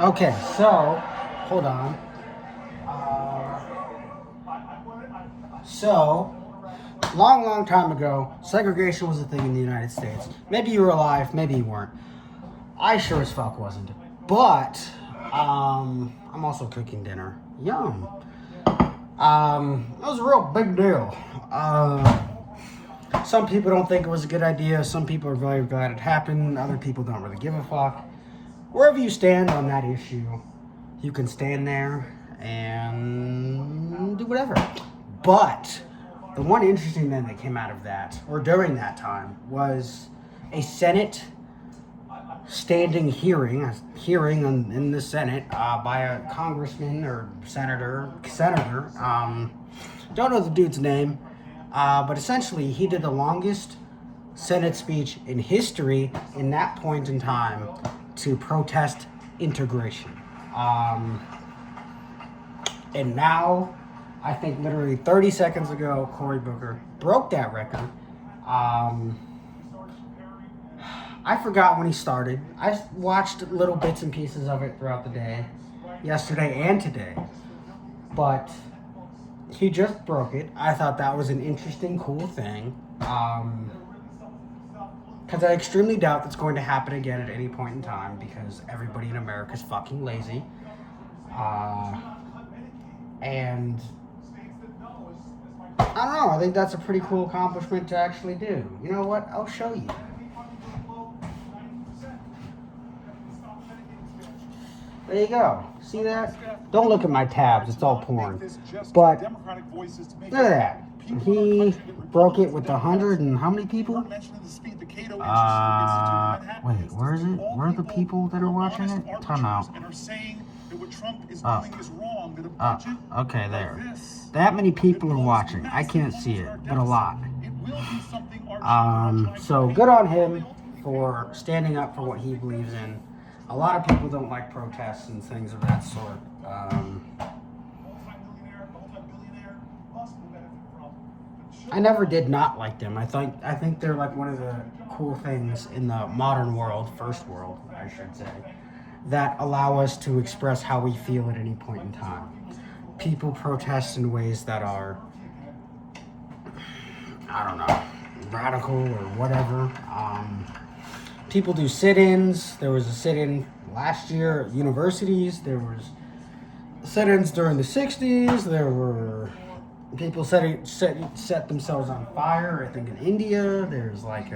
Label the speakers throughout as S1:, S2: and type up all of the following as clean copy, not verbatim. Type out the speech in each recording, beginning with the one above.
S1: Okay, so hold on. So, long time ago, segregation was a thing in the United States. Maybe you were alive, maybe you weren't. I sure as fuck wasn't. But, I'm also cooking dinner. Yum. It was a real big deal. Some people don't think it was a good idea. Some people are very glad it happened. Other people don't really give a fuck. Wherever you stand on that issue, you can stand there and do whatever. But the one interesting thing that came out of that, or during that time, was a Senate standing hearing in the Senate by a congressman or senator. Don't know the dude's name, but essentially he did the longest Senate speech in history in that point in time to protest integration. And now, I think literally 30 seconds ago, Cory Booker broke that record. I forgot when he started. I watched little bits and pieces of it throughout the day, yesterday and today. But he just broke it. I thought that was an interesting, cool thing. Because I extremely doubt that's going to happen again at any point in time because everybody in America is fucking lazy. And I don't know, I think that's a pretty cool accomplishment to actually do. You know what? I'll show you. There you go. See that? Don't look at my tabs. It's all porn. But look at that. He broke it with 100 and how many people? Wait, where is it? Where are the people that are watching it? Time out. Okay, there. That many people are watching. I can't see it, but a lot. So good on him for standing up for what he believes in. A lot of people don't like protests and things of that sort. I never did not like them. I think they're like one of the cool things in the modern world, first world, I should say, that allow us to express how we feel at any point in time. People protest in ways that are, I don't know, radical or whatever. People do sit-ins. There was a sit-in last year at universities. There was sit-ins during the 60s. There were people set themselves on fire. I think in India, there's like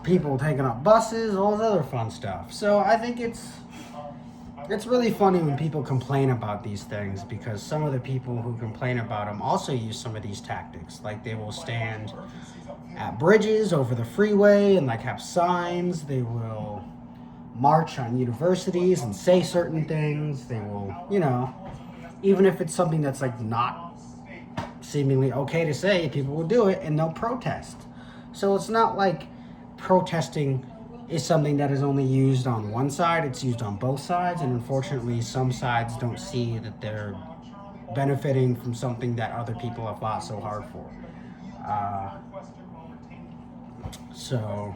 S1: people taking up buses, all this other fun stuff. So I think it's really funny when people complain about these things because some of the people who complain about them also use some of these tactics. Like they will stand at bridges over the freeway and like have signs. They will march on universities and say certain things. They will, even if it's something that's like not seemingly okay to say, people will do it and they'll protest. So it's not like protesting is something that is only used on one side. It's used on both sides, and unfortunately some sides don't see that they're benefiting from something that other people have fought so hard for. So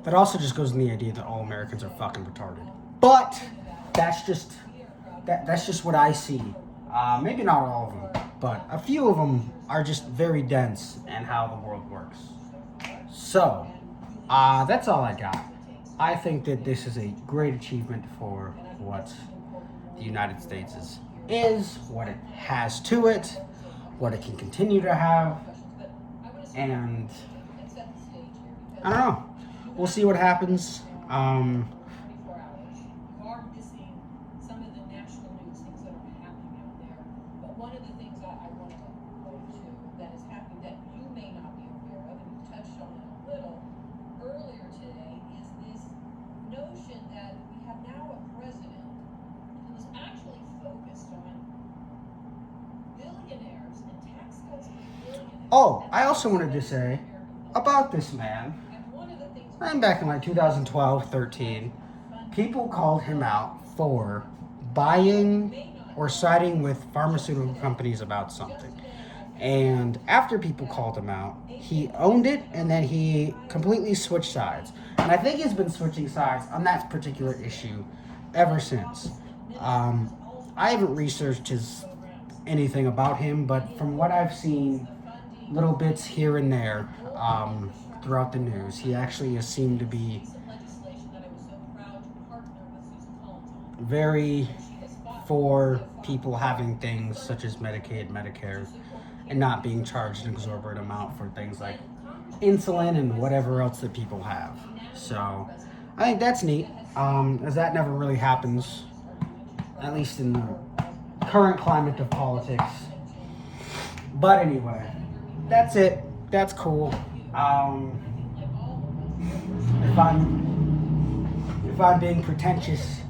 S1: that also just goes in the idea that all Americans are fucking retarded. But that's just what I see. Maybe not all of them, but a few of them are just very dense in how the world works. So that's all I got. I think that this is a great achievement for what the United States is, what it has to it, what it can continue to have, and I don't know. We'll see what happens. Oh, I also wanted to say about this man. And back in like 2012, 13, people called him out for buying or siding with pharmaceutical companies about something. And after people called him out, he owned it and then he completely switched sides. And I think he's been switching sides on that particular issue ever since. Um, I haven't researched anything about him, but from what I've seen, little bits here and there throughout the news, he actually has seemed to be very for people having things such as Medicaid, Medicare, and not being charged an exorbitant amount for things like insulin and whatever else that people have. So I think that's neat, as that never really happens, at least in the current climate of politics. But anyway, that's it. That's cool. If I'm being pretentious,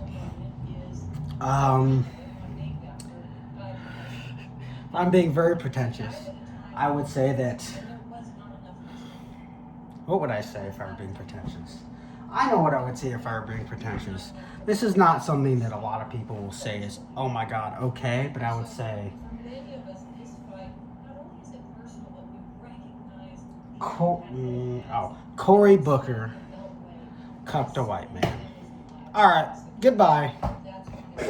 S1: I'm being very pretentious. I would say that. What would I say if I were being pretentious? I know what I would say if I were being pretentious. This is not something that a lot of people will say is, oh my god, okay, but I would say, Cory Booker cucked a white man. Alright, goodbye.